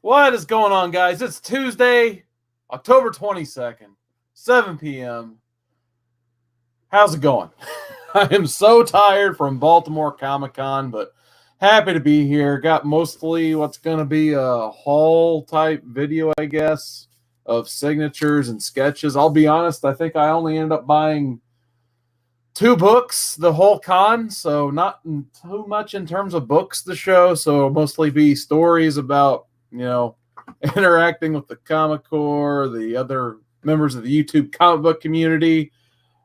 What is going on, guys? It's Tuesday, October 22nd, 7 p.m. How's it going? I am so tired from Baltimore Comic-Con, but happy to be here. Got mostly what's going to be a haul-type video, I guess, of signatures and sketches. I'll be honest, I think I only ended up buying 2 books the whole con, so not too much in terms of books to show. So it'll mostly be stories about, interacting with the Comic Core, the other members of the YouTube comic book community,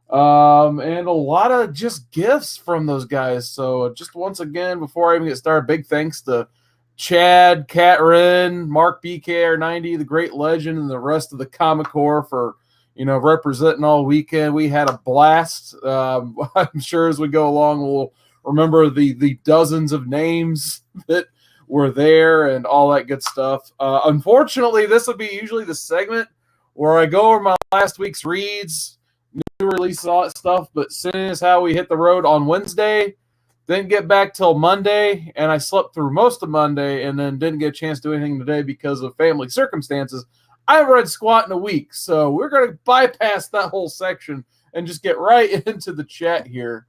and a lot of just gifts from those guys. So just once again, before I even get started, big thanks to Chad, Cat Wren, Mark BKR90, the great legend, and the rest of the Comic Core for representing all weekend. We had a blast. I'm sure as we go along, we'll remember the dozens of names that were there and all that good stuff. Unfortunately, this would be usually the segment where I go over my last week's reads, new releases, all that stuff. But seeing as how we hit the road on Wednesday, didn't get back till Monday, and I slept through most of Monday and then didn't get a chance to do anything today because of family circumstances. I haven't read squat in a week, so we're going to bypass that whole section and just get right into the chat here.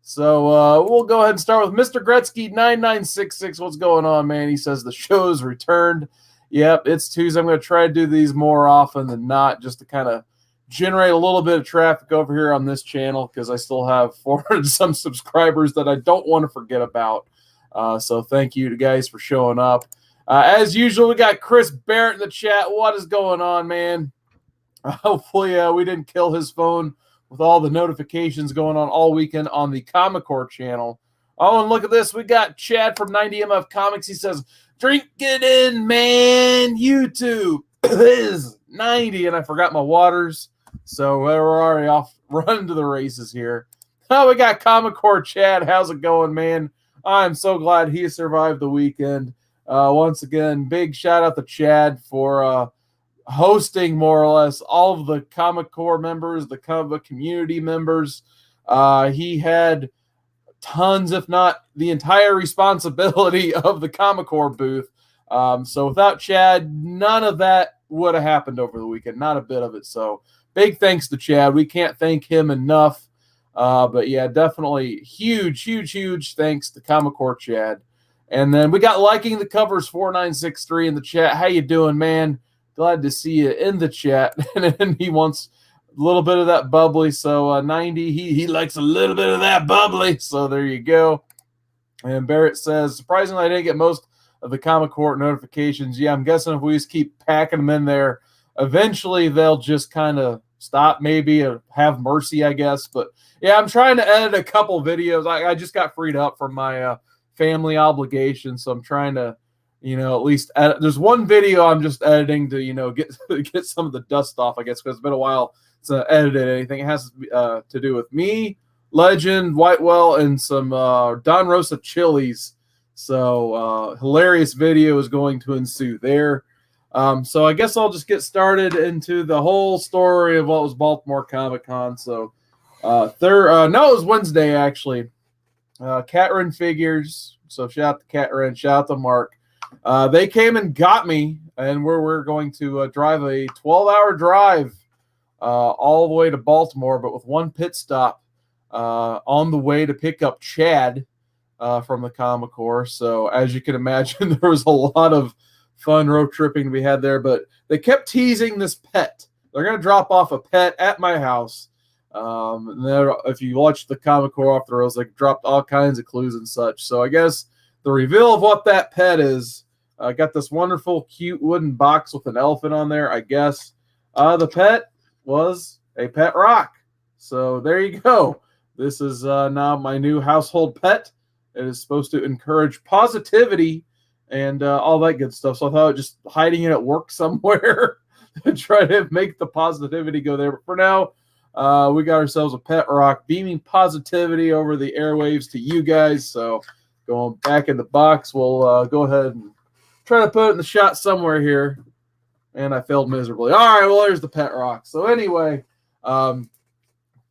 So we'll go ahead and start with Mr. Gretzky9966. What's going on, man? He says the show's returned. Yep, it's Tuesday. I'm going to try to do these more often than not, just to kind of generate a little bit of traffic over here on this channel, because I still have 400 some subscribers that I don't want to forget about. So thank you to guys for showing up. As usual, we got Chris Barrett in the chat. What is going on, man? Hopefully we didn't kill his phone with all the notifications going on all weekend on the Comic Core channel. Oh, and look at this. We got Chad from 90MF Comics. He says, drink it in, man. YouTube is 90. And I forgot my waters. So we're already off running to the races here. Oh, we got Comic Core Chad. How's it going, man? I'm so glad he survived the weekend. Once again, big shout out to Chad for hosting more or less all of the Comic Core members, the comic book community members. He had tons, if not the entire responsibility of the Comic Core booth. So without Chad, none of that would have happened over the weekend, not a bit of it. So big thanks to Chad. We can't thank him enough. But yeah, definitely huge thanks to Comic Core Chad. And then we got Liking the Covers 4963 in the chat. How you doing, man? Glad to see you in the chat. And he wants a little bit of that bubbly. So 90, he likes a little bit of that bubbly. So there you go. And Barrett says, surprisingly, I didn't get most of the Comic Core notifications. Yeah, I'm guessing if we just keep packing them in there, eventually they'll just kind of stop, maybe, or have mercy, I guess. But yeah, I'm trying to edit a couple videos. I just got freed up from my family obligations, so I'm trying to at least edit. There's one video I'm just editing to get some of the dust off, I guess, because it's been a while since I edited anything. It has to do with me, Legend, Whitewell, and some Don Rosa chilies. So hilarious video is going to ensue there. So I guess I'll just get started into the whole story of what was Baltimore Comic-Con. So no, it was Wednesday, actually. Cat Wren Figures. So shout out to Cat Wren, shout out to Mark. They came and got me, and we're going to drive a 12-hour drive all the way to Baltimore, but with one pit stop on the way to pick up Chad from the Comic Core. So as you can imagine, there was a lot of fun road tripping to be had there, but they kept teasing this pet. They're going to drop off a pet at my house. If you watch the Comic Core Off the Rails, they dropped all kinds of clues and such. So I guess the reveal of what that pet is, got this wonderful, cute wooden box with an elephant on there, I guess. The pet was a pet rock. So there you go. This is now my new household pet. It is supposed to encourage positivity and all that good stuff. So I thought just hiding it at work somewhere to try to make the positivity go there. But for now, we got ourselves a pet rock, beaming positivity over the airwaves to you guys. So going back in the box, we'll go ahead and try to put it in the shot somewhere here. And I failed miserably. All right, well, there's the pet rock. So anyway, go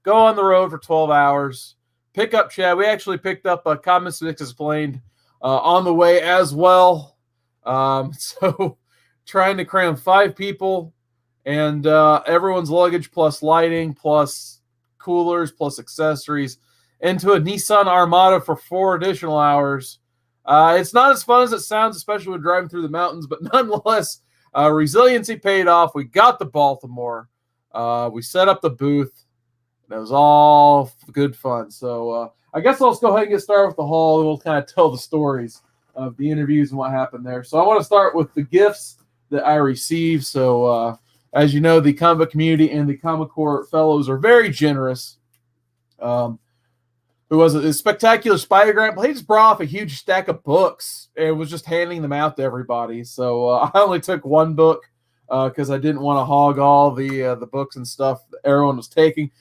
on the road for 12 hours. Pick up Chad. We actually picked up Comics Explained on the way as well. So trying to cram 5 people and everyone's luggage plus lighting plus coolers plus accessories into a Nissan Armada for 4 additional hours. It's not as fun as it sounds, especially when driving through the mountains, but nonetheless, resiliency paid off. We got to Baltimore. We set up the booth. It was all good fun. So I guess I'll just go ahead and get started with the haul, and we'll kind of tell the stories of the interviews and what happened there. So I want to start with the gifts that I received. So as you know, the comic book community and the Comic Corps fellows are very generous. Who was it? A Spectacular Spider-Grant. He just brought off a huge stack of books and was just handing them out to everybody. So I only took one book because I didn't want to hog all the books and stuff that everyone was taking.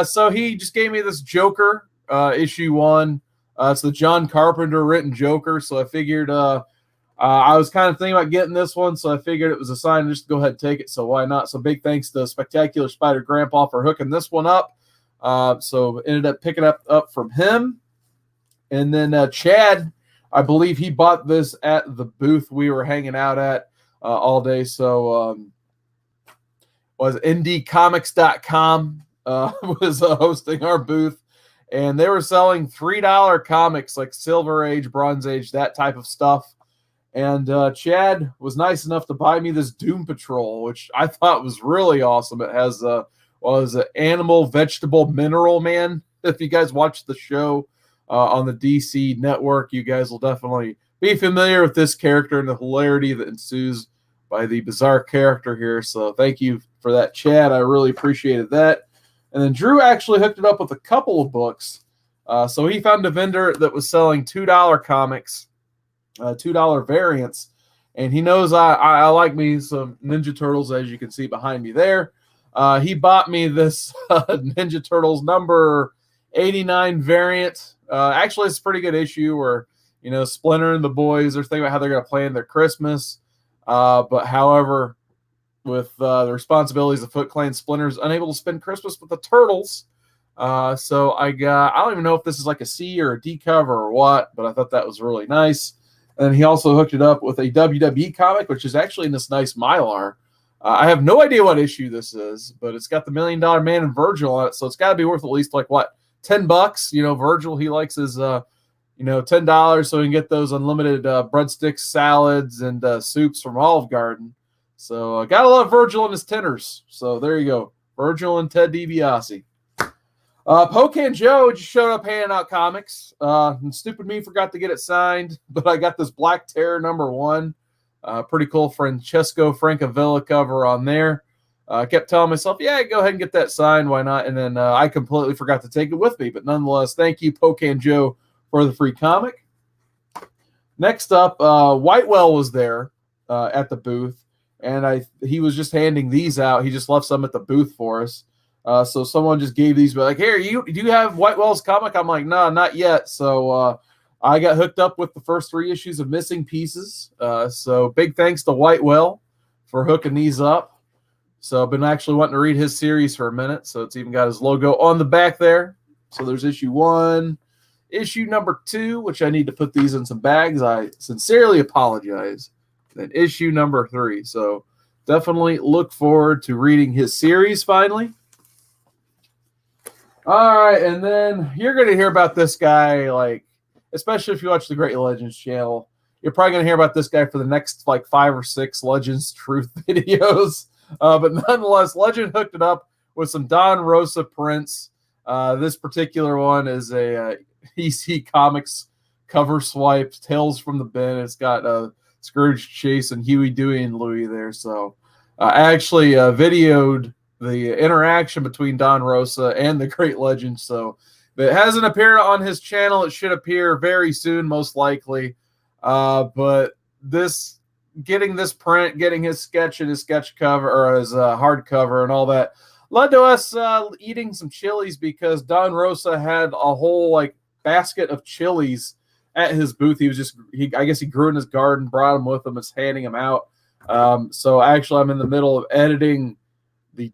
So he just gave me this Joker issue 1. It's the John Carpenter written Joker. So I figured I was kind of thinking about getting this one. So I figured it was a sign to just go ahead and take it. So why not? So big thanks to Spectacular Spider-Grandpa for hooking this one up. So ended up picking up from him. And then Chad, I believe he bought this at the booth we were hanging out at all day. So was indiecomics.com was hosting our booth. And they were selling $3 comics like Silver Age, Bronze Age, that type of stuff. And Chad was nice enough to buy me this Doom Patrol, which I thought was really awesome. It has was an animal, vegetable, mineral man. If you guys watch the show on the DC network, you guys will definitely be familiar with this character and the hilarity that ensues by the bizarre character here. So thank you for that, Chad. I really appreciated that. And then Drew actually hooked it up with a couple of books. So he found a vendor that was selling $2 comics, $2 variants. And he knows I like me some Ninja Turtles, as you can see behind me there. He bought me this Ninja Turtles number 89 variant. Actually, it's a pretty good issue where, you know, Splinter and the boys are thinking about how they're going to plan their Christmas. But however, with the responsibilities of Foot Clan, Splinter's unable to spend Christmas with the Turtles. So I don't even know if this is like a C or a D cover or what, but I thought that was really nice. And he also hooked it up with a WWE comic, which is actually in this nice Mylar. I have no idea what issue this is, but it's got the $1 Million Man and Virgil on it, so it's got to be worth at least like what, $10. You know, Virgil, he likes his $10, so he can get those unlimited breadsticks, salads, and soups from Olive Garden. So gotta love Virgil and his tenors. So there you go, Virgil and Ted DiBiase. Pocan Joe just showed up handing out comics. And stupid me forgot to get it signed, but I got this Black Terror number 1. Pretty cool Francesco Francavilla cover on there. I kept telling myself, yeah, go ahead and get that signed. Why not? And then I completely forgot to take it with me. But nonetheless, thank you, Pocan Joe, for the free comic. Next up, Whitewell was there at the booth. And he was just handing these out. He just left some at the booth for us. So someone just gave these, like, here, do you have Whitewell's comic? I'm like, no, not yet. So I got hooked up with the first 3 issues of Missing Pieces. So big thanks to Whitewell for hooking these up. So I've been actually wanting to read his series for a minute. So it's even got his logo on the back there. So there's issue 1, issue number 2, which I need to put these in some bags. I sincerely apologize. Then issue number 3. So definitely look forward to reading his series finally. All right, and then you're going to hear about this guy, like, especially if you watch the Great Legends channel. You're probably going to hear about this guy for the next, like, 5 or 6 Legends Truth videos. But nonetheless, Legend hooked it up with some Don Rosa prints. This particular one is a EC Comics cover swipe, Tales from the Bin. It's got Scrooge, Chase, and Huey, Dewey, and Louie there. So I actually videoed the interaction between Don Rosa and the Great Legend. So if it hasn't appeared on his channel, it should appear very soon, most likely. But getting this print, getting his sketch and his sketch cover or his hardcover and all that led to us eating some chilies because Don Rosa had a whole like basket of chilies at his booth. I guess he grew in his garden, brought them with him, is handing them out. So actually I'm in the middle of editing the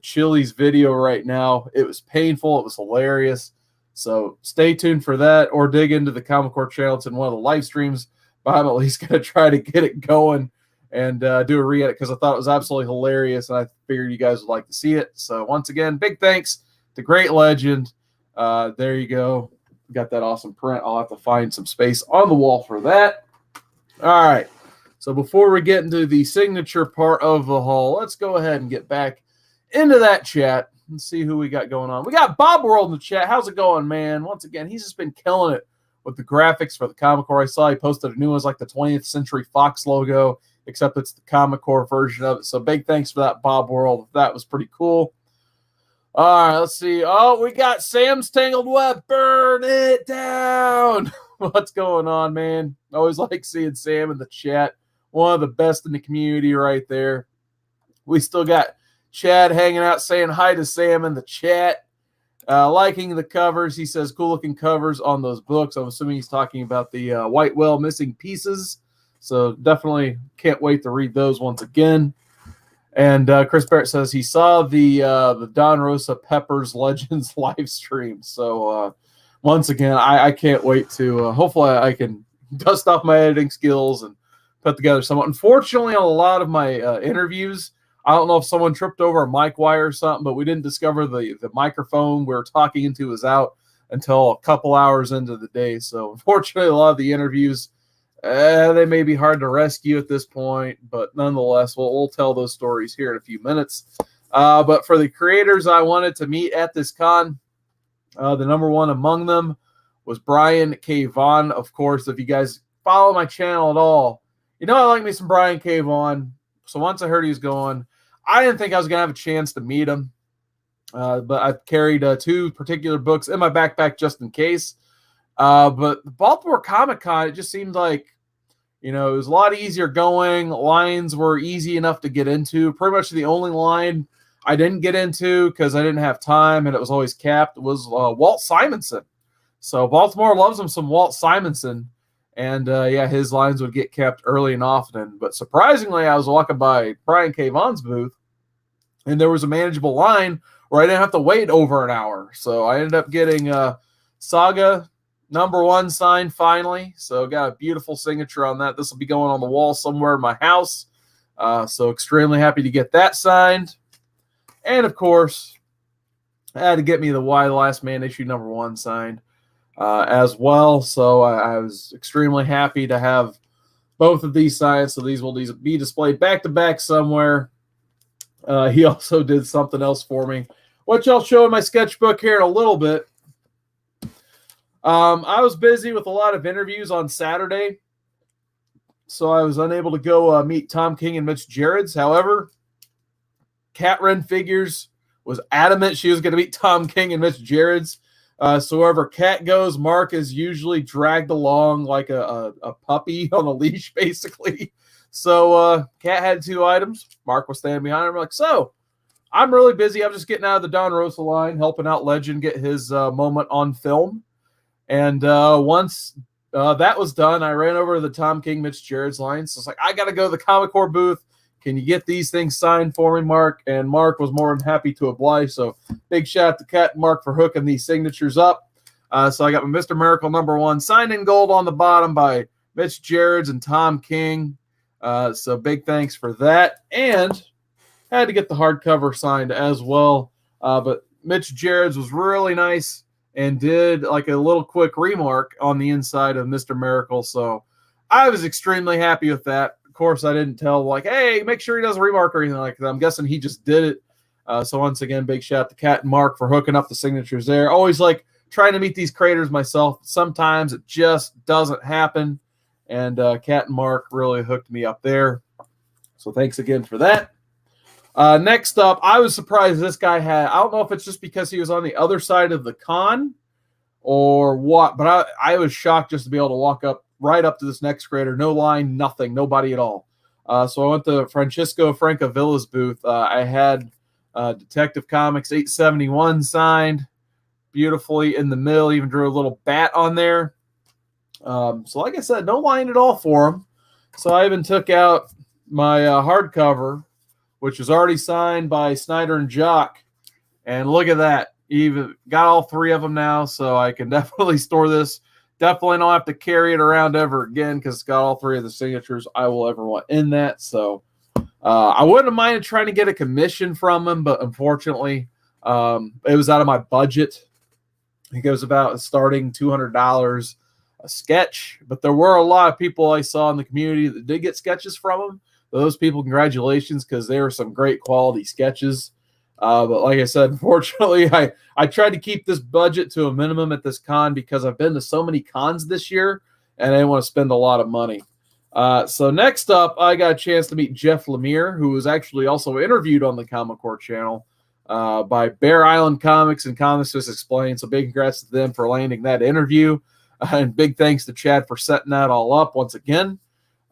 Chili's video right now. It was painful. It was hilarious. So stay tuned for that or dig into the Comic Corps channel. It's in one of the live streams, but I'm at least going to try to get it going and do a re-edit because I thought it was absolutely hilarious, and I figured you guys would like to see it. So once again, big thanks to Great Legend. There you go. Got that awesome print. I'll have to find some space on the wall for that. All right. So before we get into the signature part of the haul, let's go ahead and get back into that chat and see who we got going on. We got Bob World in the chat. How's it going, man? Once again, he's just been killing it with the graphics for the Comic Core. I saw he posted a new one, like the 20th Century Fox logo, except it's the Comic Core version of it. So big thanks for that, Bob World. That was pretty cool. All right, let's see. Oh, we got Sam's Tangled Web. Burn it down. What's going on, man? I always like seeing Sam in the chat. One of the best in the community right there. We still got Chad hanging out saying hi to Sam in the chat. Liking the covers. He says cool looking covers on those books. I'm assuming he's talking about the White Whale Missing Pieces. So definitely can't wait to read those once again. And Chris Barrett says he saw the Don Rosa Peppers Legends live stream. So once again, I can't wait to hopefully I can dust off my editing skills and put together somewhat. Unfortunately, on a lot of my interviews, I don't know if someone tripped over a mic wire or something, but we didn't discover the microphone we were talking into was out until a couple hours into the day. So unfortunately, a lot of the interviews, they may be hard to rescue at this point, but nonetheless, we'll tell those stories here in a few minutes. But for the creators I wanted to meet at this con, the number one among them was Brian K. Vaughan. Of course, if you guys follow my channel at all, you know I like me some Brian K. Vaughan. So once I heard he was going, I didn't think I was going to have a chance to meet him. But I carried 2 particular books in my backpack just in case. But the Baltimore Comic-Con, it just seemed like, it was a lot easier going. Lines were easy enough to get into. Pretty much the only line I didn't get into because I didn't have time and it was always capped was Walt Simonson. So Baltimore loves him some Walt Simonson. And, his lines would get kept early and often. But surprisingly, I was walking by Brian K. Vaughan's booth, and there was a manageable line where I didn't have to wait over an hour. So I ended up getting Saga #1 signed finally. So got a beautiful signature on that. This will be going on the wall somewhere in my house. So extremely happy to get that signed. And, of course, I had to get me the Y the Last Man issue #1 signed. As well. So I was extremely happy to have both of these signed. So these will be displayed back to back somewhere. He also did something else for me, which I'll show in my sketchbook here in a little bit. I was busy with a lot of interviews on Saturday, so I was unable to go meet Tom King and Mitch Gerrits. However, Cat Wren Figures was adamant she was going to meet Tom King and Mitch Gerrits. So wherever Cat goes, Mark is usually dragged along like a puppy on a leash, basically. So Cat had 2 items. Mark was standing behind him. We're like, so I'm really busy. I'm just getting out of the Don Rosa line, helping out Legend get his moment on film. And once that was done, I ran over to the Tom King, Mitch Gerrits line. So it's like, I got to go to the Comic Core booth. Can you get these things signed for me, Mark? And Mark was more than happy to oblige. So big shout out to Cat and Mark for hooking these signatures up. So I got my Mr. Miracle #1 signed in gold on the bottom by Mitch Gerrits and Tom King. So big thanks for that. And had to get the hardcover signed as well. But Mitch Gerrits was really nice and did like a little quick remark on the inside of Mr. Miracle. So I was extremely happy with that. Of course, I didn't tell, like, hey, make sure he does a remark or anything like that. I'm guessing he just did it. So once again, big shout out to Cat and Mark for hooking up the signatures there. Always like trying to meet these creators myself. Sometimes it just doesn't happen. And Cat and Mark really hooked me up there. So thanks again for that. Next up, I was surprised this guy had, I don't know if it's just because he was on the other side of the con or what, but I was shocked just to be able to walk up right up to this next creator. No line, nothing, nobody at all. So I went to Francisco Francavilla's booth. I had Detective Comics 871 signed beautifully in the middle, even drew a little bat on there. So like I said, no line at all for him. So I even took out my hardcover, which was already signed by Snyder and Jock. And look at that. Even got all 3 of them now, so I can definitely store this definitely don't have to carry it around ever again because it's got all 3 of the signatures I will ever want in that. So I wouldn't have minded trying to get a commission from him, but unfortunately, it was out of my budget. I think it was about starting $200 a sketch, but there were a lot of people I saw in the community that did get sketches from him. Those people, congratulations, because they were some great quality sketches. But like I said, unfortunately, I tried to keep this budget to a minimum at this con because I've been to so many cons this year, and I didn't want to spend a lot of money. So next up, I got a chance to meet Jeff Lemire, who was actually also interviewed on the Comic Core channel by Bear Island Comics and Comics Just Explained. So big congrats to them for landing that interview. And big thanks to Chad for setting that all up once again.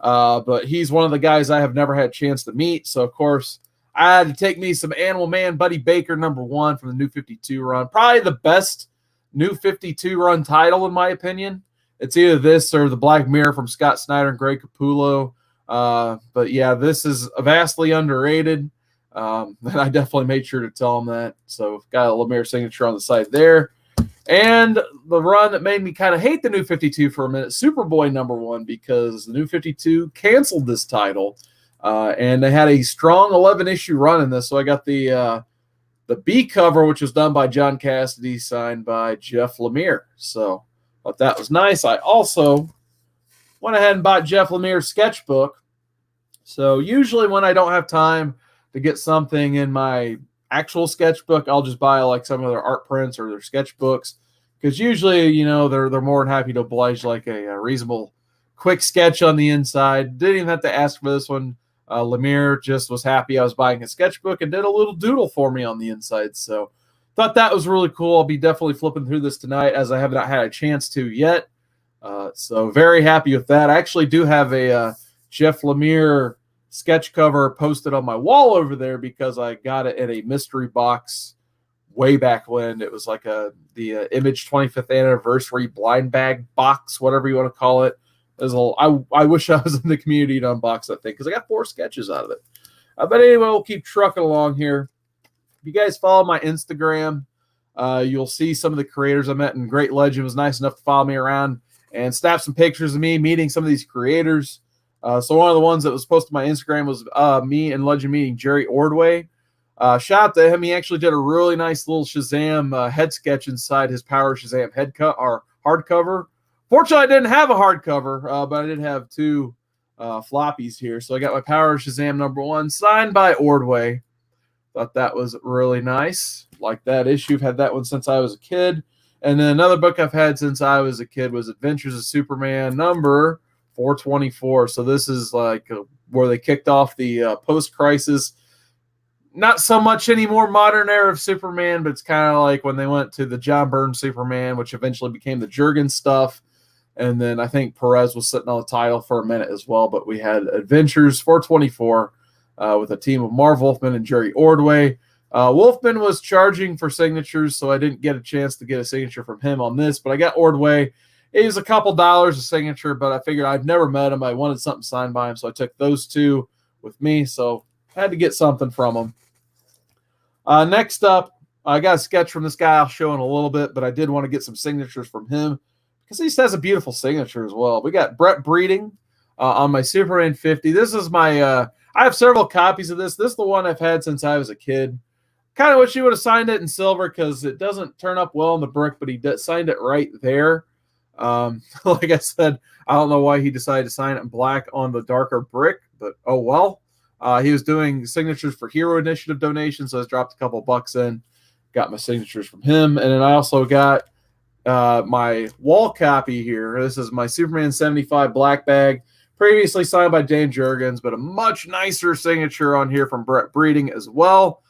But he's one of the guys I have never had a chance to meet. So, of course, I had to take me some Animal Man Buddy Baker #1 from the New 52 run. Probably the best New 52 run title, in my opinion. It's either this or the Black Mirror from Scott Snyder and Greg Capullo. But, yeah, this is vastly underrated. And I definitely made sure to tell him that. So, got a Lemire signature on the side there. And the run that made me kind of hate the New 52 for a minute, Superboy #1, because the New 52 canceled this title. And they had a strong 11-issue run in this. So I got the B cover, which was done by John Cassidy, signed by Jeff Lemire. So thought that was nice. I also went ahead and bought Jeff Lemire's sketchbook. So usually when I don't have time to get something in my actual sketchbook, I'll just buy like some of their art prints or their sketchbooks, because usually, you know, they're more than happy to oblige like a reasonable quick sketch on the inside. Didn't even have to ask for this one. Lemire just was happy I was buying a sketchbook and did a little doodle for me on the inside. So thought that was really cool. I'll be definitely flipping through this tonight, as I have not had a chance to yet. So very happy with that. I actually do have a Jeff Lemire sketch cover posted on my wall over there because I got it in a mystery box way back when. It was like the Image 25th anniversary blind bag box, whatever you want to call it. I wish I was in the community to unbox that thing because I got 4 sketches out of it. But anyway, we'll keep trucking along here. If you guys follow my Instagram, you'll see some of the creators I met, and Great Legend was nice enough to follow me around and snap some pictures of me meeting some of these creators. So one of the ones that was posted on my Instagram was me and Legend meeting Jerry Ordway. Shout out to him. He actually did a really nice little Shazam head sketch inside his Power Shazam head cut or hardcover. Fortunately, I didn't have a hardcover, but I did have 2 floppies here. So I got my Power Shazam #1 signed by Ordway. Thought that was really nice. Like that issue. I've had that one since I was a kid. And then another book I've had since I was a kid was Adventures of Superman number 424. So this is like where they kicked off the post-crisis. Not so much anymore modern era of Superman, but it's kind of like when they went to the John Byrne Superman, which eventually became the Jurgens stuff. And then I think Perez was sitting on the title for a minute as well. But we had Adventures 424 with a team of Marv Wolfman and Jerry Ordway. Wolfman was charging for signatures, so I didn't get a chance to get a signature from him on this. But I got Ordway. It was a couple dollars a signature, but I figured I've never met him. I wanted something signed by him, so I took those 2 with me. So I had to get something from him. Next up, I got a sketch from this guy I'll show in a little bit, but I did want to get some signatures from him because he has a beautiful signature as well. We got Brett Breeding on my Superman 50. This is my I have several copies of this. This is the one I've had since I was a kid. Kind of wish he would have signed it in silver because it doesn't turn up well in the brick, but he signed it right there. Like I said, I don't know why he decided to sign it in black on the darker brick, but oh well. He was doing signatures for Hero Initiative donations, so I dropped a couple bucks in, got my signatures from him. And then I also got my wall copy here. This is my Superman 75 black bag, previously signed by Dan Jurgens, but a much nicer signature on here from Brett Breeding as well.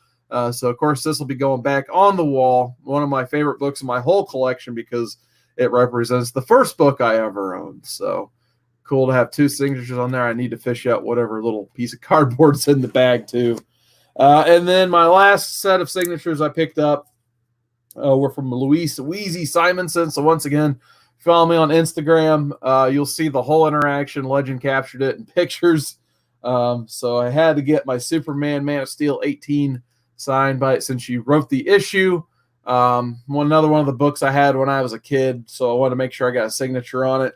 So, of course, this will be going back on the wall. One of my favorite books in my whole collection because it represents the first book I ever owned. So, cool to have 2 signatures on there. I need to fish out whatever little piece of cardboard's in the bag, too. And then my last set of signatures I picked up were from Louise Wheezy Simonson. So, once again, follow me on Instagram. You'll see the whole interaction. Legend captured it in pictures. So, I had to get my Superman Man of Steel 18 signed by it since she wrote the issue. Another one of the books I had when I was a kid, so I wanted to make sure I got a signature on it.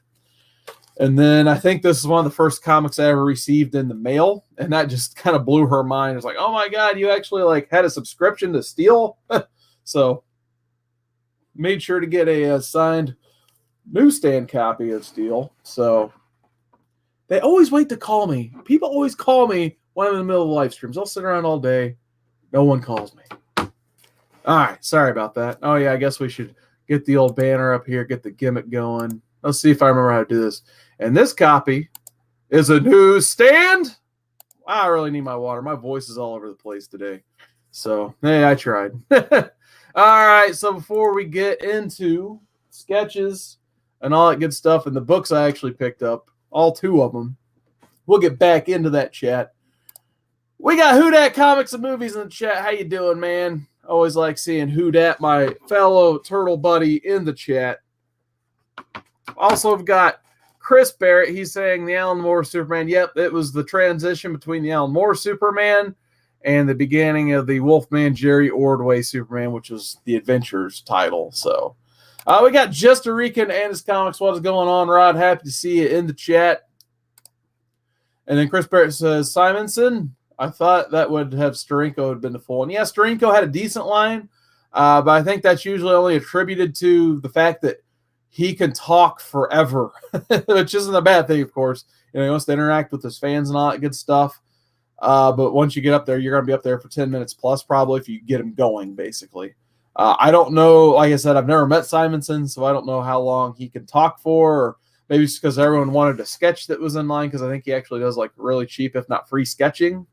And then I think this is one of the first comics I ever received in the mail, and that just kind of blew her mind. It's like, oh my God, you actually like had a subscription to Steel? So made sure to get a signed newsstand copy of Steel. So they always wait to call me. People always call me when I'm in the middle of live streams. I'll sit around all day. No one calls me. All right, sorry about that. Oh yeah, I guess we should get the old banner up here, get the gimmick going. Let's see if I remember how to do this. And this copy is a newsstand. I really need my water. My voice is all over the place today. So, hey, I tried. All right, so before we get into sketches and all that good stuff and the books I actually picked up, all 2 of them, we'll get back into that chat. We got Who Dat Comics and Movies in the chat. How you doing, man? Always like seeing Who Dat, my fellow turtle buddy, in the chat. Also, we've got Chris Barrett. He's saying the Alan Moore Superman. Yep, it was the transition between the Alan Moore Superman and the beginning of the Wolfman Jerry Ordway Superman, which was the Adventures title. So we got Just a Rican and his comics. What is going on, Rod? Happy to see you in the chat. And then Chris Barrett says, Simonson, I thought that would have Steranko had been the full one. Yeah, Steranko had a decent line, but I think that's usually only attributed to the fact that he can talk forever, which isn't a bad thing, of course. You know, he wants to interact with his fans and all that good stuff. But once you get up there, you're going to be up there for 10 minutes plus, probably, if you get him going, basically. I don't know. Like I said, I've never met Simonson, so I don't know how long he can talk for. Or maybe it's because everyone wanted a sketch that was in line, because I think he actually does like really cheap, if not free sketching.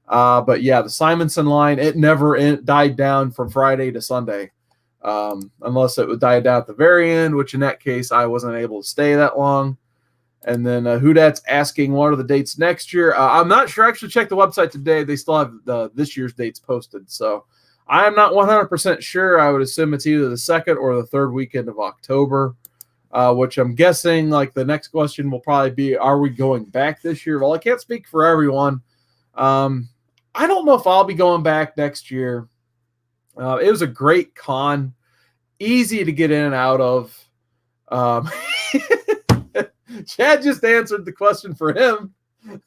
But yeah, the Simonson line, it never died down from Friday to Sunday. Unless it would die down at the very end, which in that case I wasn't able to stay that long. And then Who Dat's asking what are the dates next year. I'm not sure. I actually checked the website today. They still have this year's dates posted, so I'm not 100% sure. I would assume it's either the 2nd or the 3rd weekend of October, which I'm guessing like the next question will probably be, are we going back this year? Well, I can't speak for everyone. I don't know if I'll be going back next year. It was a great con, easy to get in and out of. Chad just answered the question for him,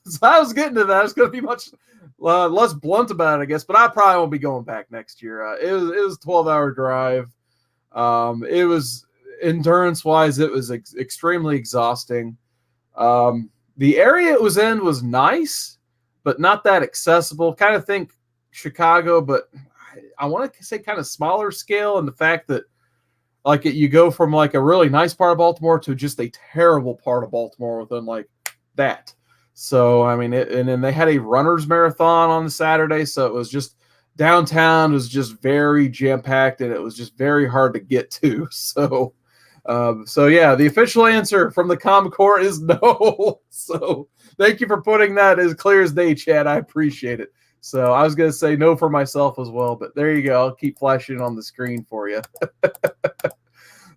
so I was getting to that. It's going to be much less blunt about it, I guess, but I probably won't be going back next year. It was a 12-hour drive. It was endurance-wise, it was extremely exhausting. The area it was in was nice, but not that accessible. Kind of think Chicago, but I want to say kind of smaller scale, and the fact that like you go from like a really nice part of Baltimore to just a terrible part of Baltimore within like that. So I mean, and then they had a runner's marathon on the Saturday, so it was just downtown was just very jam packed, and it was just very hard to get to. So, so yeah, the official answer from the Comm Corps is no. So thank you for putting that as clear as day, Chad. I appreciate it. So I was going to say no for myself as well, but there you go. I'll keep flashing on the screen for you.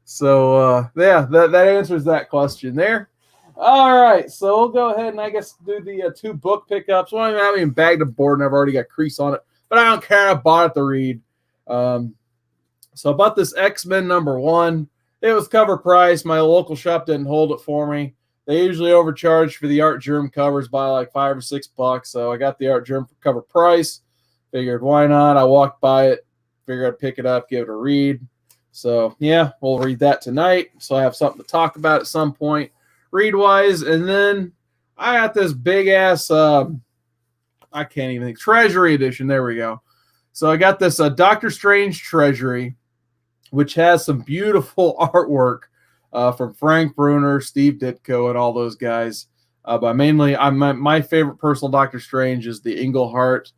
So, yeah, that answers that question there. All right, so we'll go ahead and I guess do the 2 book pickups. Well, I haven't even bagged a board, and I've already got crease on it, but I don't care. I bought it to read. So I bought this X-Men #1. It was cover price. My local shop didn't hold it for me. They usually overcharge for the Art Germ covers by like $5 or $6. So I got the Art Germ cover price. Figured, why not? I walked by it. Figured I'd pick it up, give it a read. So, yeah, we'll read that tonight. So I have something to talk about at some point, read-wise. And then I got this big-ass, I can't even think, Treasury edition. There we go. So I got this Doctor Strange Treasury, which has some beautiful artwork from Frank Bruner, Steve Ditko, and all those guys. But mainly, my favorite personal Doctor Strange is the Englehart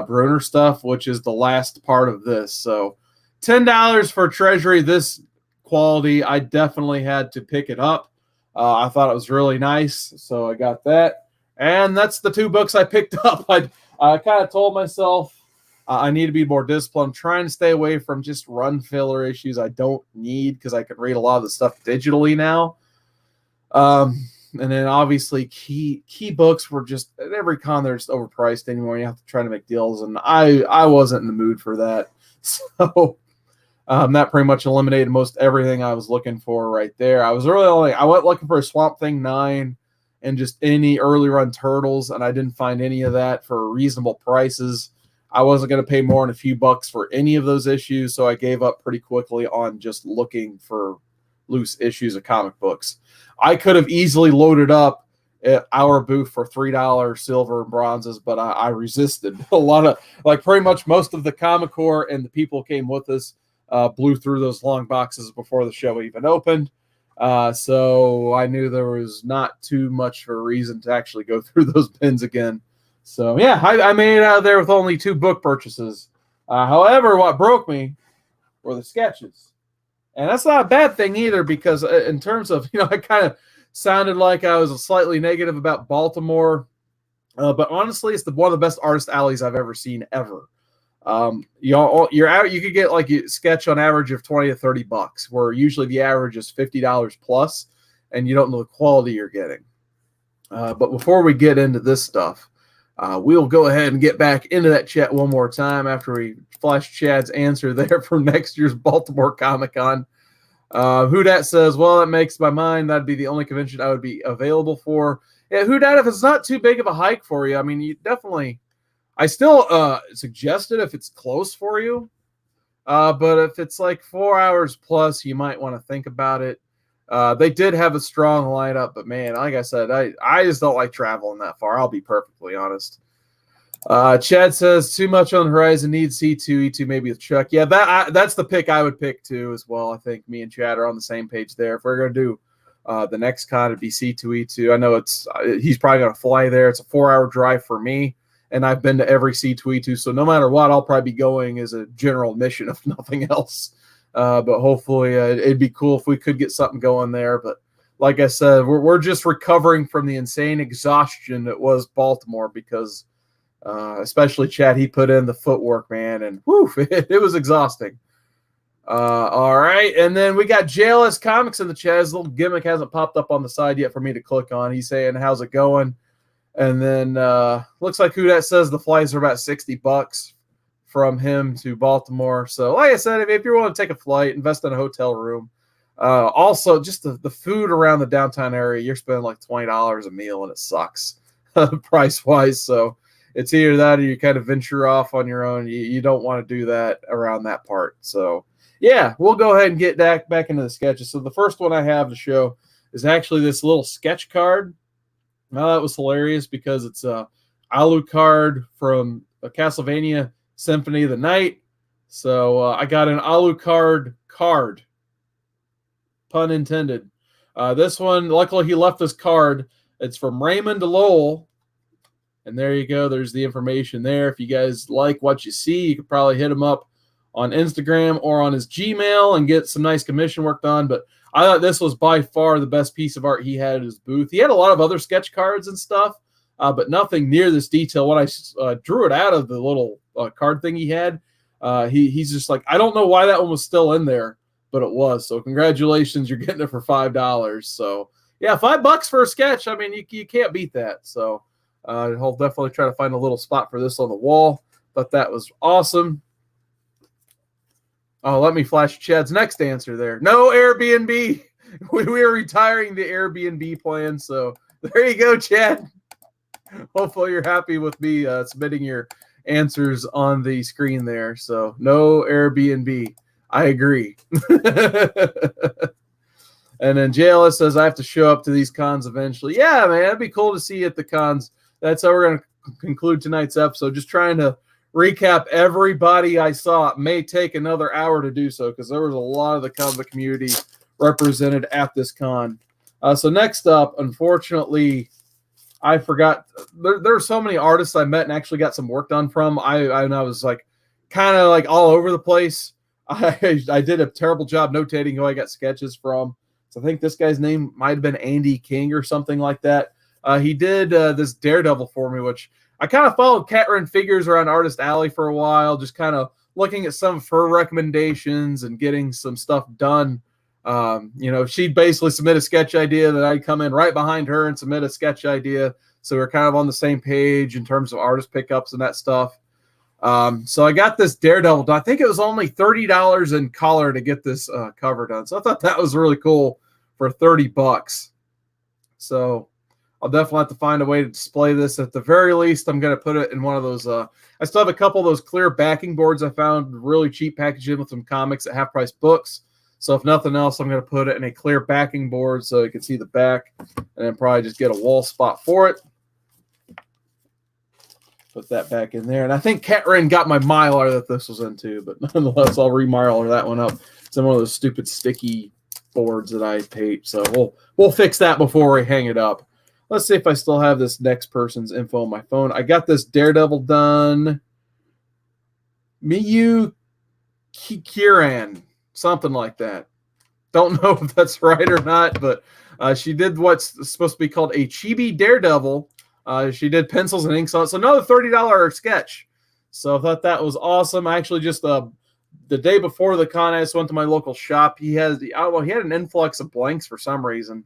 Bruner stuff, which is the last part of this. So $10 for Treasury, this quality, I definitely had to pick it up. I thought it was really nice, so I got that. And that's the 2 books I picked up. I kind of told myself I need to be more disciplined. I'm trying to stay away from just run filler issues I don't need, because I can read a lot of the stuff digitally now. And then obviously key books were just at every con they're just overpriced anymore. You have to try to make deals, and I wasn't in the mood for that. So That pretty much eliminated most everything I was looking for right there. I went looking for a Swamp Thing 9 and just any early run Turtles, and I didn't find any of that for reasonable prices. I wasn't going to pay more than a few bucks for any of those issues, so I gave up pretty quickly on just looking for loose issues of comic books. I could have easily loaded up at our booth for $3 silver and bronzes, but I resisted. A lot of, like, pretty much most of the Comic Core and the people who came with us blew through those long boxes before the show even opened. So I knew there was not too much of a reason to actually go through those bins again. So yeah, I made it out of there with only 2 book purchases. However, what broke me were the sketches. And that's not a bad thing either, because in terms of, I kind of sounded like I was slightly negative about Baltimore. But honestly, it's one of the best artist alleys I've ever seen ever. You're out. You could get like a sketch on average of $20 to $30, where usually the average is $50 plus, and you don't know the quality you're getting. But before we get into this stuff, we'll go ahead and get back into that chat one more time after we flash Chad's answer there from next year's Baltimore Comic-Con. Who Dat says, well, that makes my mind. That'd be the only convention I would be available for. Yeah, Who Dat, if it's not too big of a hike for you, I mean, you definitely. I still suggest it if it's close for you. But if it's like 4 hours plus, you might want to think about it. They did have a strong lineup, but man, like I said, I just don't like traveling that far. I'll be perfectly honest. Chad says, too much on the horizon, needs C2, E2 maybe with Chuck. Yeah, that's the pick I would pick too as well. I think me and Chad are on the same page there. If we're going to do the next con, it'd be C2, E2. I know he's probably going to fly there. It's a 4-hour drive for me. And I've been to every C2E2, so no matter what, I'll probably be going as a general admission, if nothing else. But hopefully, it'd be cool if we could get something going there. But like I said, we're just recovering from the insane exhaustion that was Baltimore, because especially Chad, he put in the footwork, man, and whew, it was exhausting. All right, and then we got JLS Comics in the chat. His little gimmick hasn't popped up on the side yet for me to click on. He's saying, how's it going? And then looks like Who Dat says the flights are about $60 from him to Baltimore. So like I said, if you're willing to take a flight, invest in a hotel room. Also, just the food around the downtown area, you're spending like $20 a meal, and it sucks price-wise. So it's either that or you kind of venture off on your own. You don't want to do that around that part. So yeah, we'll go ahead and get back into the sketches. So the first one I have to show is actually this little sketch card. Now that was hilarious because it's a Alucard from Castlevania Symphony of the Night. So I got an Alucard card, pun intended. This one, luckily he left this card. It's from Raymond Lowell. And there you go. There's the information there. If you guys like what you see, you could probably hit him up on Instagram or on his Gmail and get some nice commission work done. But I thought this was by far the best piece of art he had at his booth. He had a lot of other sketch cards and stuff, but nothing near this detail. When I drew it out of the little card thing he had, he's just like, I don't know why that one was still in there, but it was. So congratulations, you're getting it for $5. So yeah, $5 for a sketch. I mean, you can't beat that. So I'll definitely try to find a little spot for this on the wall. Thought that was awesome. Oh, let me flash Chad's next answer there. No Airbnb. We are retiring the Airbnb plan. So there you go, Chad. Hopefully you're happy with me submitting your answers on the screen there. So no Airbnb. I agree. And then JLS says, I have to show up to these cons eventually. Yeah, man, it'd be cool to see you at the cons. That's how we're going to conclude tonight's episode. Just trying to recap everybody I saw. It may take another hour to do so because there was a lot of the comic community represented at this con. So next up, unfortunately, I forgot. There are so many artists I met and actually got some work done from. I was like kind of like all over the place. I did a terrible job notating who I got sketches from. So I think this guy's name might have been Andy King or something like that. He did this Daredevil for me, which I kind of followed Catrin Figures around Artist Alley for a while, just kind of looking at some of her recommendations and getting some stuff done. She'd basically submit a sketch idea that I'd come in right behind her and submit a sketch idea. So we're kind of on the same page in terms of artist pickups and that stuff. So I got this Daredevil done. I think it was only $30 in color to get this cover done. So I thought that was really cool for $30. So I'll definitely have to find a way to display this. At the very least, I'm going to put it in one of those. I still have a couple of those clear backing boards I found really cheap packaging with some comics at half price books. So if nothing else, I'm going to put it in a clear backing board so you can see the back, and then probably just get a wall spot for it. Put that back in there. And I think Cat Rain got my Mylar that this was into, but nonetheless, I'll re-Mylar that one up. It's in one of those stupid sticky boards that I hate. So we'll fix that before we hang it up. Let's see if I still have this next person's info on my phone. I got this Daredevil done. Miyu Kiran, something like that. Don't know if that's right or not, but she did what's supposed to be called a chibi Daredevil. She did pencils and inks on it. So another $30 sketch. So I thought that was awesome. I actually just the day before the con, I just went to my local shop. He had an influx of blanks for some reason.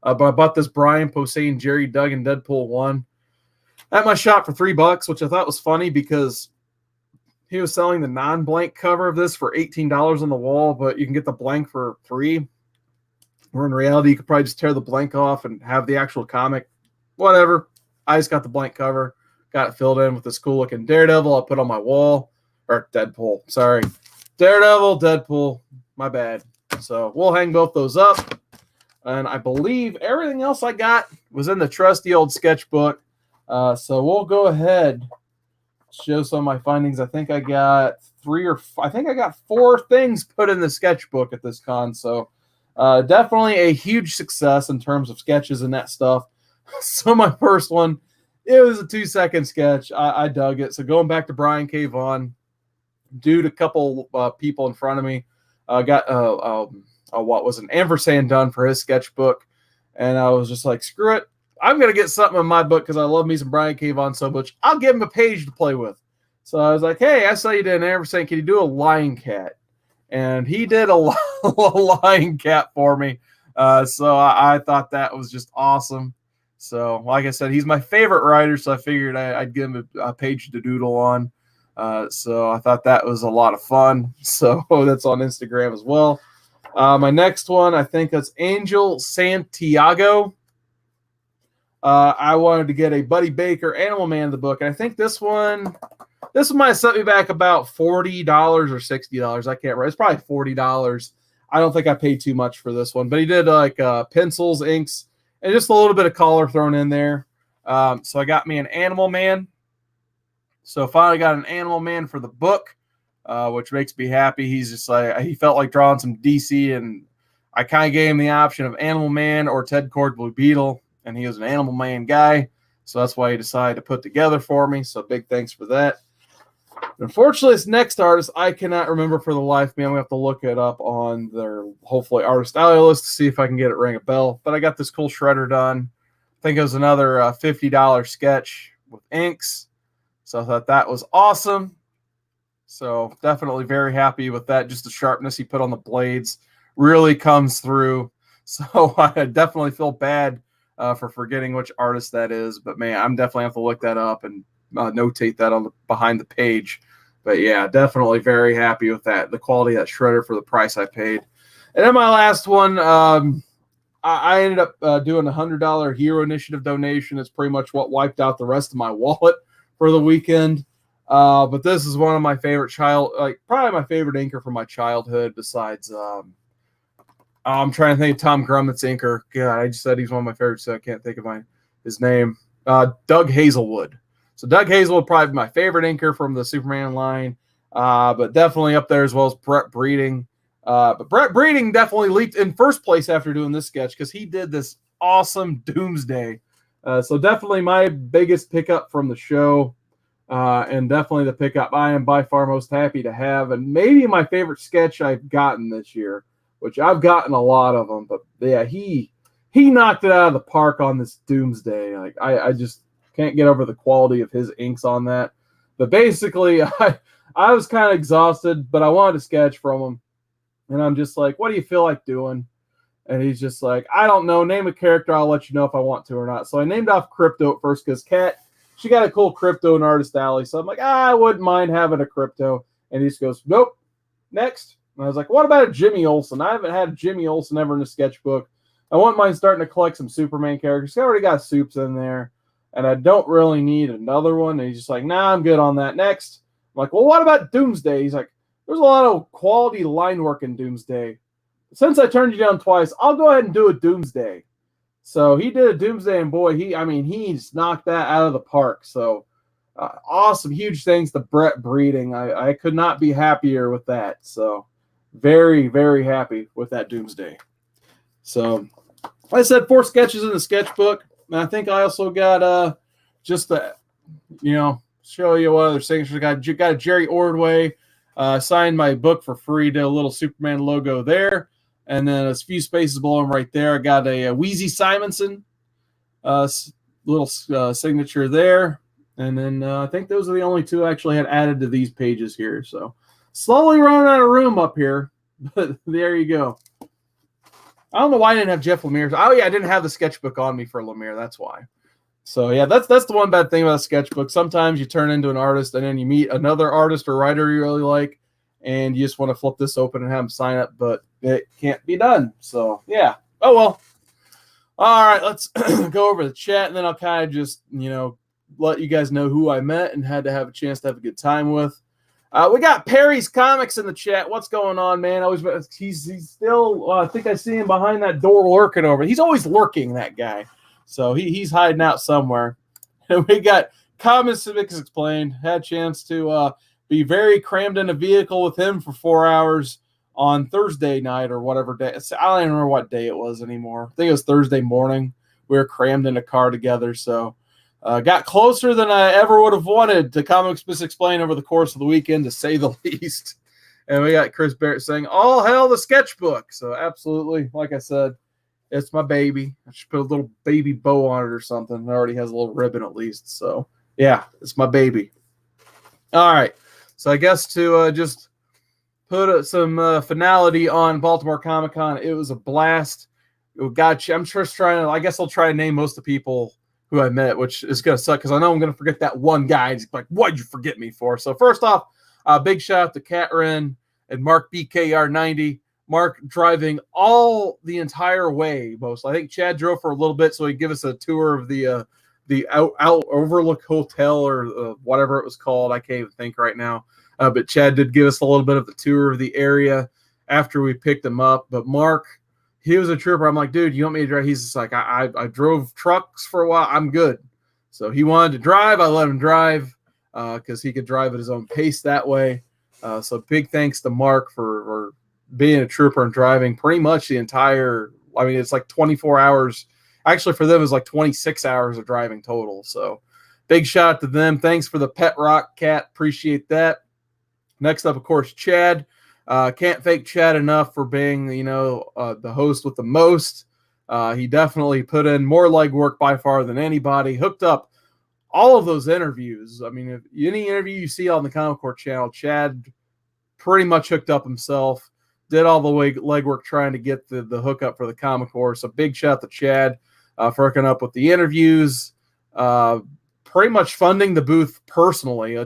But I bought this Brian Posehn, Jerry Duggan Deadpool 1 at my shop for $3, which I thought was funny because he was selling the non-blank cover of this for $18 on the wall, but you can get the blank for free. Where in reality, you could probably just tear the blank off and have the actual comic. Whatever. I just got the blank cover, got it filled in with this cool looking Daredevil I put on my wall. Or Deadpool, sorry. Daredevil, Deadpool, my bad. So we'll hang both those up. And I believe everything else I got was in the trusty old sketchbook. So we'll go ahead, show some of my findings. I think I got 4 things put in the sketchbook at this con. So definitely a huge success in terms of sketches and that stuff. So my first one, it was a 2-second sketch. I dug it. So going back to Brian K. Vaughan, dude, a couple people in front of me got what was an ampersand done for his sketchbook, and I was just like, screw it, I'm gonna get something in my book because I love me some Brian K. Vaughan so much. I'll give him a page to play with. So I was like, hey, I saw you did an ampersand. Can you do a lion cat? And he did a lion cat for me. So I thought that was just awesome. So like I said, he's my favorite writer, so I figured I'd give him a page to doodle on. So I thought that was a lot of fun. So that's on Instagram as well. My next one, I think that's Angel Santiago. I wanted to get a Buddy Baker Animal Man in the book. And I think this one might have set me back about $40 or $60. I can't remember. It's probably $40. I don't think I paid too much for this one. But he did like pencils, inks, and just a little bit of color thrown in there. So I got me an Animal Man. So finally got an Animal Man for the book, which makes me happy. He's just like, he felt like drawing some DC, and I kind of gave him the option of Animal Man or Ted Kord Blue Beetle, and he was an Animal Man guy. So that's why he decided to put together for me. So big thanks for that. Unfortunately, this next artist, I cannot remember for the life of me. I'm going to have to look it up on their, hopefully, artist alley list to see if I can get it ring a bell. But I got this cool shredder done. I think it was another $50 sketch with inks. So I thought that was awesome. So definitely very happy with that. Just the sharpness he put on the blades really comes through. So I definitely feel bad for forgetting which artist that is. But, man, I'm definitely have to look that up and notate that on behind the page. But yeah, definitely very happy with that. The quality of that shredder for the price I paid. And then my last one, I ended up doing a $100 Hero Initiative donation. It's pretty much what wiped out the rest of my wallet for the weekend. But this is one of my favorite probably my favorite inker from my childhood. Besides, I'm trying to think of Tom Grummett's inker. God, I just said he's one of my favorites, so I can't think of his name. Doug Hazelwood. So Doug Hazelwood probably my favorite inker from the Superman line, but definitely up there as well as Brett Breeding. But Brett Breeding definitely leaped in first place after doing this sketch because he did this awesome Doomsday. So definitely my biggest pickup from the show, and definitely the pickup I am by far most happy to have, and maybe my favorite sketch I've gotten this year, which I've gotten a lot of them. But yeah, he knocked it out of the park on this Doomsday. Like I just can't get over the quality of his inks on that. But basically, I was kind of exhausted, but I wanted to sketch from him. And I'm just like, what do you feel like doing? And he's just like, I don't know. Name a character. I'll let you know if I want to or not. So I named off Crypto at first because Cat she got a cool crypto and artist alley. So I'm like, I wouldn't mind having a crypto. And he just goes, nope, next. And I was like, what about a Jimmy Olsen? I haven't had Jimmy Olsen ever in a sketchbook. I wouldn't mind starting to collect some Superman characters. I already got Supes in there, and I don't really need another one. And he's just like, nah, I'm good on that. Next. I'm like, well, what about Doomsday? He's like, there's a lot of quality line work in Doomsday. Since I turned you down twice, I'll go ahead and do a Doomsday. So he did a Doomsday, and boy, he's knocked that out of the park. So awesome, huge thanks to Brett Breeding. I could not be happier with that. So very, very happy with that Doomsday. So like I said, 4 sketches in the sketchbook. And I think I also got just the, show you what other signatures I got. Got a Jerry Ordway. Signed my book for free. Did a little Superman logo there. And then a few spaces below him right there, I got a Wheezy Simonson little signature there. And then I think those are the only 2 I actually had added to these pages here. So slowly running out of room up here. But there you go. I don't know why I didn't have Jeff Lemire. Oh, yeah, I didn't have the sketchbook on me for Lemire. That's why. So, yeah, that's the one bad thing about a sketchbook. Sometimes you turn into an artist and then you meet another artist or writer you really like, and you just want to flip this open and have them sign up, but it can't be done. So, yeah. Oh, well. All right, let's go over the chat, and then I'll kind of just, let you guys know who I met and had to have a chance to have a good time with. We got Perry's Comics in the chat. What's going on, man? He's still, I think I see him behind that door lurking over. He's always lurking, that guy. So he's hiding out somewhere. And we got Common Civics Explained. Had a chance to be very crammed in a vehicle with him for 4 hours on Thursday night or whatever day. I don't even remember what day it was anymore. I think it was Thursday morning. We were crammed in a car together. So got closer than I ever would have wanted to Comics Explained over the course of the weekend, to say the least. And we got Chris Barrett saying, all hell the sketchbook. So absolutely, like I said, it's my baby. I should put a little baby bow on it or something. It already has a little ribbon at least. So, yeah, it's my baby. All right. So I guess to just put some finality on Baltimore Comic-Con, it was a blast. I'm just trying to, I guess I'll try to name most of the people who I met, which is going to suck because I know I'm going to forget that one guy. He's like, what'd you forget me for? So first off, big shout out to Cat Wren and Mark BKR90. Mark driving all the entire way. I think Chad drove for a little bit so he'd give us a tour of the out Overlook Hotel or whatever it was called. I can't even think right now. But Chad did give us a little bit of the tour of the area after we picked him up. But Mark, he was a trooper. I'm like, dude, you want me to drive? He's just like, I drove trucks for a while. I'm good. So he wanted to drive. I let him drive because he could drive at his own pace that way. So big thanks to Mark for being a trooper and driving pretty much the entire, it's like 24 hours. Actually, for them, it's like 26 hours of driving total. So big shout out to them. Thanks for the pet rock cat. Appreciate that. Next up, of course, Chad. Can't thank Chad enough for being, the host with the most. He definitely put in more legwork by far than anybody. Hooked up all of those interviews. If any interview you see on the Comic Core channel, Chad pretty much hooked up himself. Did all the legwork trying to get the hookup for the Comic Core. So big shout out to Chad for hooking up with the interviews. Pretty much funding the booth personally.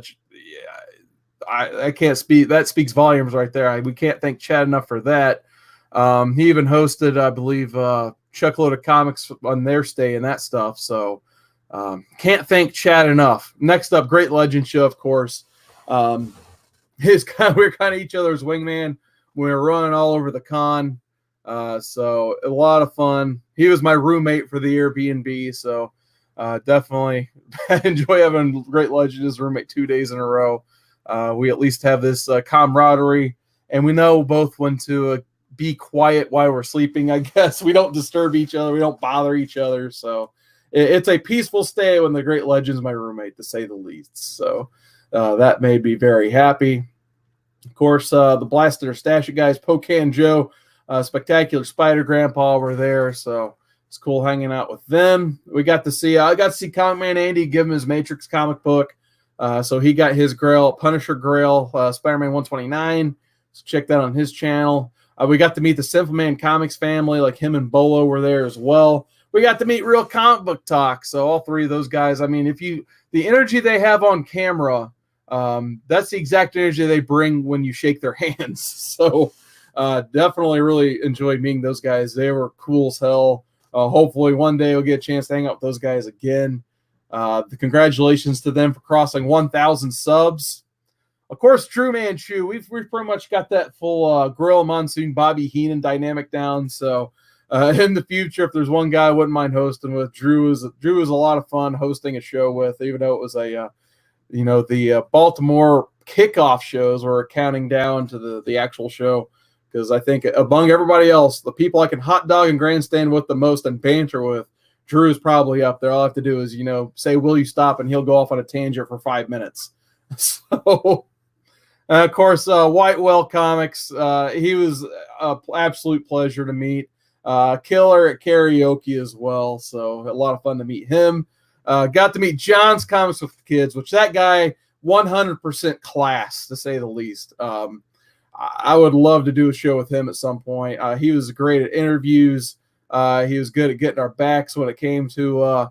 I can't speak. That speaks volumes right there. We can't thank Chad enough for that. He even hosted, I believe, Chuckload of Comics on their stay and that stuff. So can't thank Chad enough. Next up, Great Legend Show, of course. We're kind of each other's wingman. We were running all over the con. So a lot of fun. He was my roommate for the Airbnb. So definitely enjoy having Great Legend as roommate 2 days in a row. We at least have this camaraderie, and we know both when to be quiet while we're sleeping, I guess. We don't disturb each other. We don't bother each other. So it's a peaceful stay when the Great Legend's my roommate, to say the least. So that made me very happy. Of course, the Blasted or Stash It guys, Pocan Joe, Spectacular Spider Grandpa were there. So it's cool hanging out with them. I got to see Comic Man Andy give him his Matrix comic book. So he got his Grail, Punisher Grail, Spider-Man 129. So check that on his channel. We got to meet the Simple Man Comics family, like him and Bolo were there as well. we got to meet Real Comic Book Talk. So all three of those guys, I mean, the energy they have on camera, that's the exact energy they bring when you shake their hands. So definitely really enjoyed meeting those guys. They were cool as hell. Hopefully one day we'll get a chance to hang out with those guys again. The congratulations to them for crossing 1,000 subs. Of course, True Manchu, we've pretty much got that full Gorilla Monsoon, Bobby Heenan dynamic down. So in the future, if there's one guy I wouldn't mind hosting with, Drew is a lot of fun hosting a show with, even though it was the Baltimore kickoff shows were counting down to the actual show. Because I think among everybody else, the people I can hot dog and grandstand with the most and banter with, Drew is probably up there. All I have to do is, say, will you stop? And he'll go off on a tangent for 5 minutes. So, of course, Whitewell Comics, he was an absolute pleasure to meet. Killer at karaoke as well. So a lot of fun to meet him. Got to meet John's Comics with the Kids, which that guy, 100% class, to say the least. I would love to do a show with him at some point. He was great at interviews. He was good at getting our backs when it came to,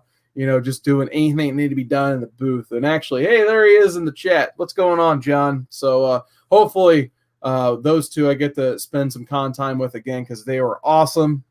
just doing anything that needed to be done in the booth. And actually, hey, there he is in the chat. What's going on, John? So hopefully those two I get to spend some con time with again because they were awesome.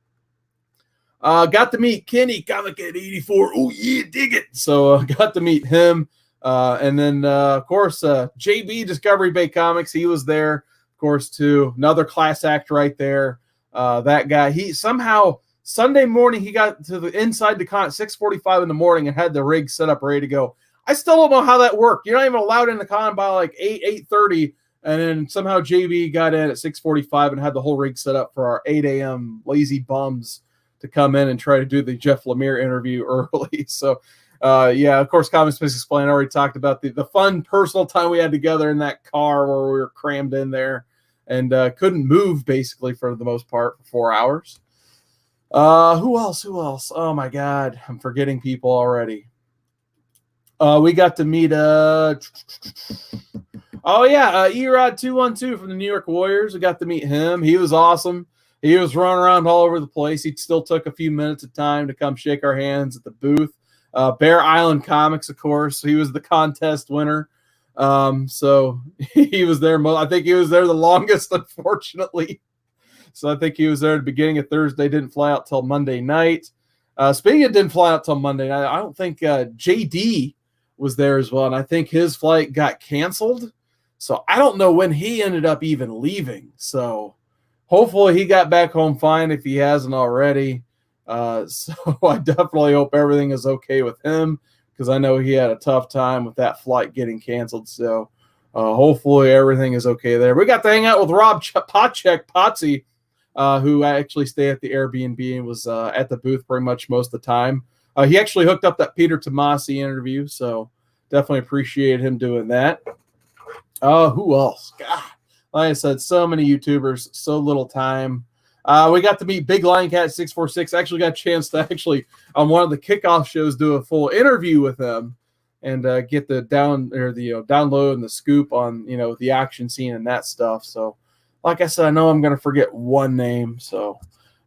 Got to meet Kenny, Comic at 84. Oh, yeah, dig it. So got to meet him. And then, of course, JB, Discovery Bay Comics, he was there. Course, too, another class act right there. That guy, he somehow Sunday morning he got to the inside the con at 6:45 in the morning and had the rig set up ready to go. I still don't know how that worked. You're not even allowed in the con by like 8:30, and then somehow JB got in at 6:45 and had the whole rig set up for our 8 a.m. lazy bums to come in and try to do the Jeff Lemire interview early. So of course, Comic Space Explained already talked about the fun personal time we had together in that car where we were crammed in there. And couldn't move basically for the most part for 4 hours. Who else? Oh my God, I'm forgetting people already. We got to meet Erod 212 from the New York Warriors. We got to meet him. He was awesome. He was running around all over the place. He still took a few minutes of time to come shake our hands at the booth. Bear Island Comics, of course. He was the contest winner. So he was there. I think he was there the longest, unfortunately. So I think he was there at the beginning of Thursday, didn't fly out till Monday night. Speaking of didn't fly out till Monday night, I don't think JD was there as well. And I think his flight got canceled. So I don't know when he ended up even leaving. So hopefully he got back home fine if he hasn't already. So I definitely hope everything is okay with him, because I know he had a tough time with that flight getting canceled. So hopefully everything is okay there. We got to hang out with Rob Potsy, who actually stayed at the Airbnb and was at the booth pretty much most of the time. He actually hooked up that Peter Tomasi interview, so definitely appreciate him doing that. Who else? God, like I said, so many YouTubers, so little time. We got to meet Big Lion Cat 646. Actually got a chance to on one of the kickoff shows do a full interview with him and get the download and the scoop on the action scene and that stuff. So, like I said, I know I'm gonna forget one name. So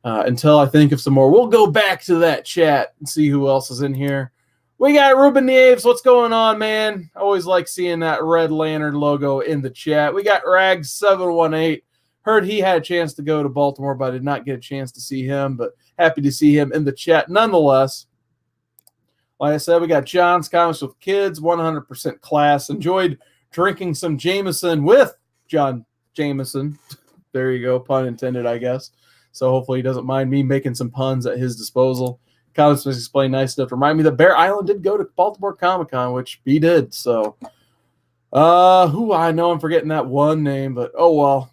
until I think of some more, we'll go back to that chat and see who else is in here. We got Ruben Nieves. What's going on, man? I always like seeing that Red Lantern logo in the chat. We got Rags 718. Heard he had a chance to go to Baltimore, but I did not get a chance to see him, but happy to see him in the chat nonetheless. Like I said, we got John's Comics with Kids, 100% class. Enjoyed drinking some Jameson with John Jameson. There you go, pun intended, I guess. So hopefully he doesn't mind me making some puns at his disposal. Comics was explained nice enough to remind me that Bear Island did go to Baltimore Comic-Con, which he did. So, I know I'm forgetting that one name, but oh well.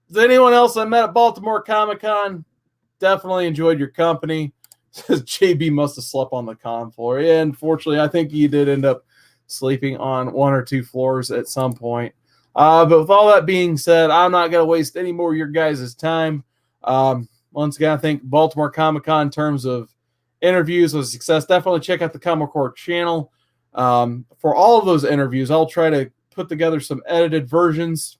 Is anyone else I met at Baltimore Comic-Con? Definitely enjoyed your company. Says JB must have slept on the con floor. Yeah, unfortunately, I think he did end up sleeping on one or two floors at some point. But with all that being said, I'm not going to waste any more of your guys' time. Once again, I think Baltimore Comic-Con in terms of interviews was a success. Definitely check out the Comic Core channel. For all of those interviews, I'll try to put together some edited versions.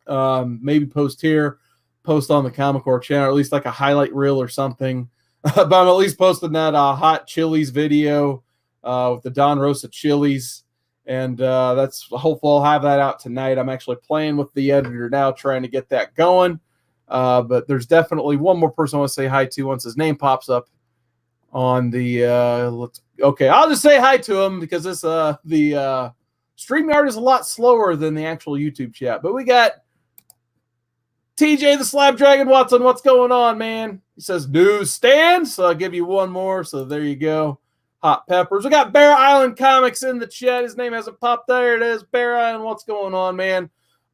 Maybe post here, post on the Comic Core channel, or at least like a highlight reel or something but I'm at least posting that hot chilies video with the Don Rosa chilies. And that's hopefully I'll have that out tonight. I'm actually playing with the editor now, trying to get that going. But there's definitely one more person I want to say hi to once his name pops up on the okay, I'll just say hi to him because this the StreamYard is a lot slower than the actual YouTube chat. But we got TJ the Slab Dragon Watson. What's going on, man? He says newsstand, so I'll give you one more. So there you go. Hot Peppers. We got Bear Island Comics in the chat. His name hasn't popped. There it is. Bear Island, what's going on, man?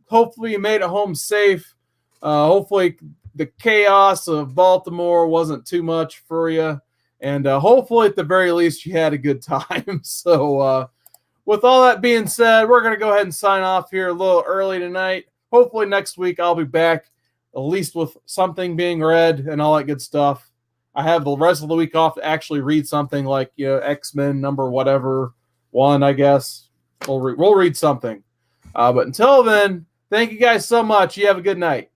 Hopefully you made it home safe. Hopefully the chaos of Baltimore wasn't too much for you. And hopefully at the very least you had a good time. So with all that being said, we're going to go ahead and sign off here a little early tonight. Hopefully next week I'll be back at least with something being read and all that good stuff. I have the rest of the week off to actually read something like X-Men number whatever one, I guess. We'll read something. But until then, thank you guys so much. You have a good night.